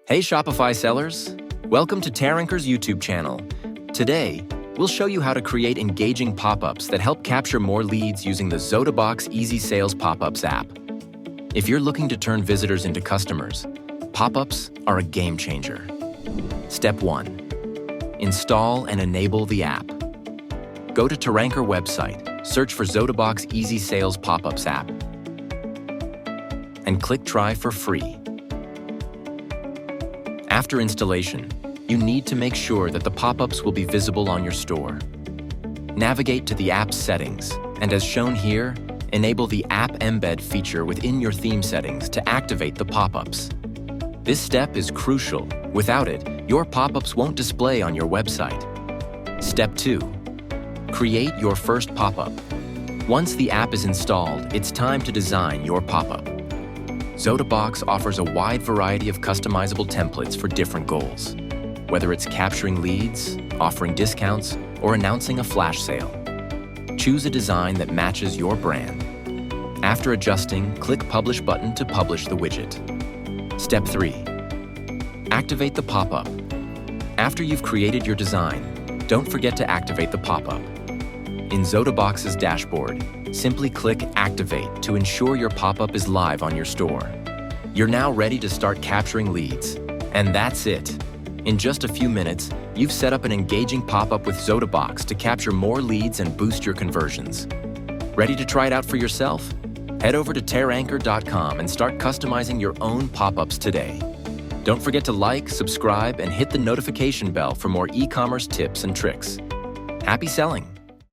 Hey Shopify sellers! Welcome to Taranker's YouTube channel. Today, we'll show you how to create engaging pop-ups that help capture more leads using the Zotabox Easy Sales Pop-ups app. If you're looking to turn visitors into customers, pop-ups are a game changer. Step 1. Install and enable the app. Go to Taranker website, search for Zotabox Easy Sales Pop-ups app, and click Try for free. After installation, you need to make sure that the pop-ups will be visible on your store. Navigate to the app's settings, and as shown here, enable the App Embed feature within your theme settings to activate the pop-ups. This step is crucial. Without it, your pop-ups won't display on your website. Step 2. Create your first pop-up. Once the app is installed, it's time to design your pop-up. Zotabox offers a wide variety of customizable templates for different goals. Whether it's capturing leads, offering discounts, or announcing a flash sale. Choose a design that matches your brand. After adjusting, click Publish button to publish the widget. Step 3. Activate the pop-up. After you've created your design, don't forget to activate the pop-up. In Zotabox's dashboard, simply click Activate to ensure your pop-up is live on your store. You're now ready to start capturing leads. And that's it. In just a few minutes, you've set up an engaging pop-up with Zotabox to capture more leads and boost your conversions. Ready to try it out for yourself? Head over to Taranker.com and start customizing your own pop-ups today. Don't forget to like, subscribe, and hit the notification bell for more e-commerce tips and tricks. Happy selling!